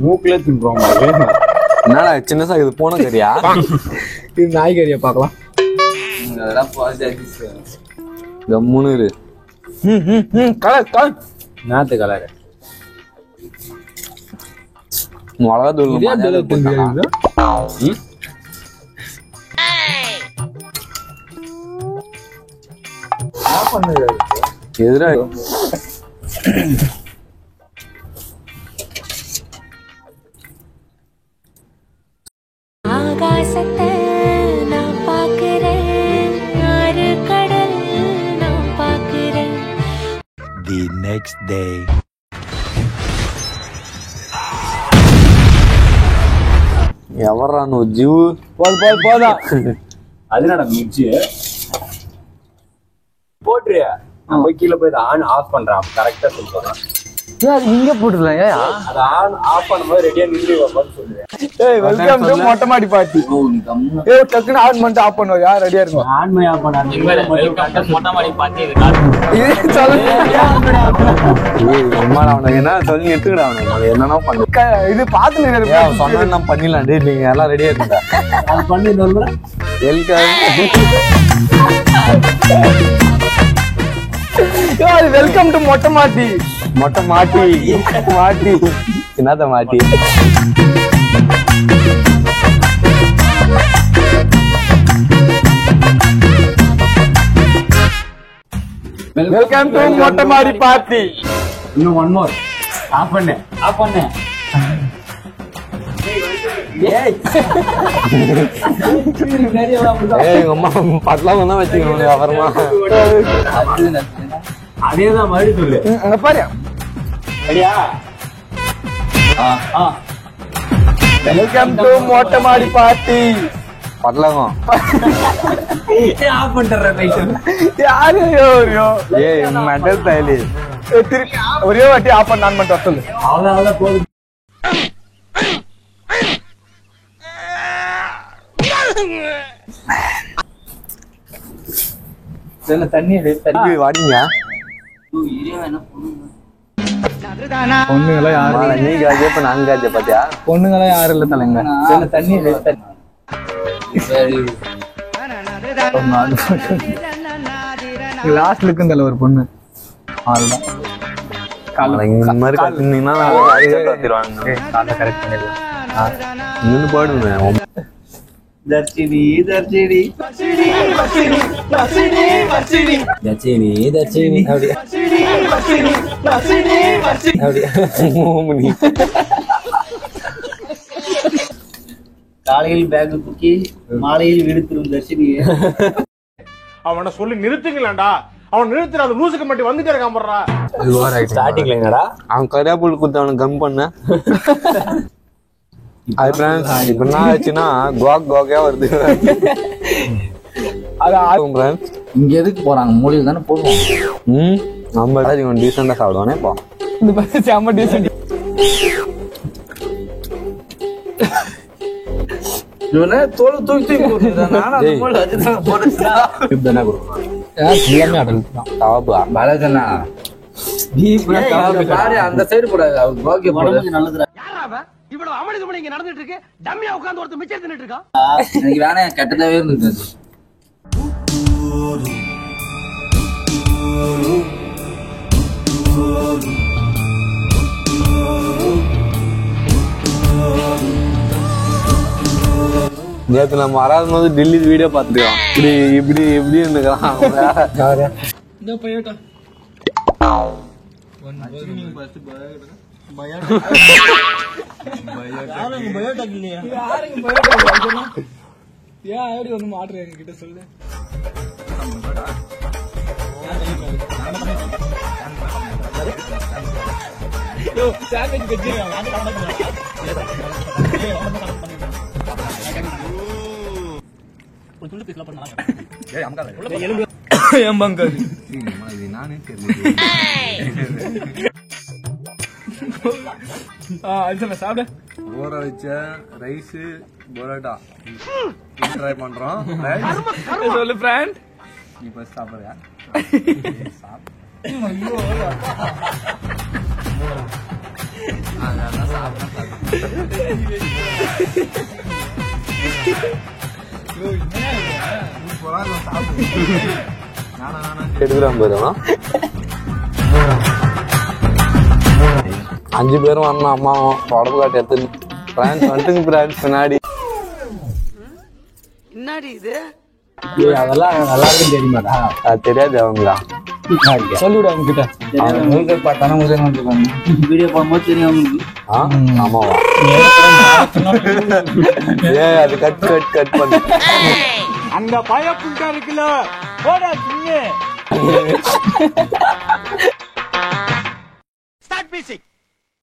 மூக்குல தின்றோம். என்னடா சின்னசா இது போன கறியா? இது நாய் கறியா பார்க்கலாம். அதெல்லாம் கம்முன்னு இரு. கலர் கலர் நாத்து கலர் மிளகா தூள் எதிரா ஆகாசத்தை நான் பார்க்கிறேன், ஆறு கடல் நான் பார்க்கிறேன். The next day. எவரா ஜீவு போதா அதனால மிக்சி போட்டுறியா போய் கீழே போய் ஆன் ஆஃப் பண்றான் கரெக்டா சொல்றான். இங்க போட்டுருலாம். அது ஆன் ஆஃப் பண்ணும்போது ரெடியா நின்று சொல்லுவேன். ஏய் வெல்கம் டு மொட்டை மாடி பார்ட்டி. ஏய் டக்குன்னு ஆன் பண்ணிட்டு ஆஃப் பண்ணுவா ரெடியா இருக்கும். ஆன் மை ஆஃப் பண்ணாதீங்க. வெல்கம் டு மொட்டை மாடி பார்ட்டி. இது சொல்லுங்க. ஏய் அம்மாடா அவனுக்கு என்ன சொல்லி எடுத்துக்கடா அவனுக்கு என்னன்னா பண்ணு. இது பாத்து நீங்க சொன்னா நான் பண்ணிடலாம். டேய் நீங்க எல்லாம் ரெடியா இருங்க. அது பண்ணிடணும்ல. வெல்கம் டு மொட்டை மாட்டி. மொட்டை மாட்டி மாட்டி என்னத்த மாட்டி. வெல்கம் டு மொட்டை மாடி பார்ட்டி. இன்னும் ஒன் மோர். ஆஃப் பண்ணு ஆஃப் பண்ணு. அம்மா பட்டலாம் தான் வச்சுக்கணும் அப்புறமா. அதேதான் மாதிரி சொல்லு. அங்க பாரு. ரெடியா? வெல்கம் டு மொட்டை மாடி பார்ட்டி. பட்டலகம் ஆஃப் பண்றேன். யாரு ஏய் மெட்டல் தைலி ஒரே வாட்டி ஆஃப் பண்ண ஆன் பண்ணிட்டு சொல்லு. அவ்வளவுதான் போதும். தண்ணி வாடிங்க. பொண்ணுங்களா யாரு? நீ காஜே இப்ப நான் காஜே பாத்தியா? பொண்ணுங்களா யாரு இல்ல தலைங்க. தண்ணி லாஸ்ட்ல இருக்குந்தல ஒரு பொண்ணு. இந்த மாதிரி கத்துனீங்கன்னா கரெக்ட் பண்ணிடலாம். இன்னும் பாடுவேன். தர்ஷினி தர்ஷினி தர்ஷினி தர்ஷினி தர்ஷினி தர்ஷினி அப்படியே காலையில் பேக் தூக்கி மாலையில் வீடு திரும்ப தர்ஷினியே. அவனை சொல்லி நிறுத்துங்களேன்டா. அவன் நிறுத்துற அந்த லூசுக்கு மட்டும் வந்துட்டே இருக்கான் போடுறா. ஸ்டார்டிங்ல என்னடா அவன் கரியாப்புல் குத்து அவனுக்கு கம் பண்ண. அது ஃப்ரெண்ட்ஸ் இப்போ என்ன ஆச்சுன்னா கோகா வருது. இங்க எதுக்கு போறாங்க? மூலையில் தானே போடுவோம். நம்ம இவன் டீசெண்டா சாப்பிடுவானே இப்போ. இந்த பஸ் செம்ம டீசெண்ட். இவனை தோல் தூக்கி பாலாஜனா அந்த சைடு போடாது. நல்லது. இவ்வளவு அமளிதுமணி இங்க நடந்துட்டு இருக்கு. டம்மியா உட்கார்ந்து ஒருத்தர் மிச்சம் தின்னுட்டு இருக்கான். எனக்கு வேணா கெட்டதாவே இருந்தது. நேற்று நம்ம வராது போது டெல்லி வீடியோ பார்த்துருக்கோம். இப்படி இப்படி எப்படி இருந்துக்கிறான். கிட்ட சொல்லு. ஊற வச்ச ரைஸ் பரோட்டா ட்ரை பண்றோம். சொல்லு ஃப்ரெண்ட். நீ ஃபர்ஸ்ட் சாப்பிடுறியா? எடுக்கிறான் போயிடும் 5 பேரும் வரணும் அம்மாவும் உடம்பு காட்டி எடுத்து பிரான்ஸ் வந்துட்டுங்க பிரான்ஸ் பின்னாடி அதெல்லாம் நல்லா இருக்குன்னு தெரியுமாடா? அது தெரியாது அவங்களா சொல்லிவிடு அவங்க கிட்ட. வீடியோ போகும்போது தெரியும் அவங்களுக்கு. ஆமாவா அது கட் பண்ண அந்த பய புண்டா இருக்குல்ல போடா சின்ன. Start music.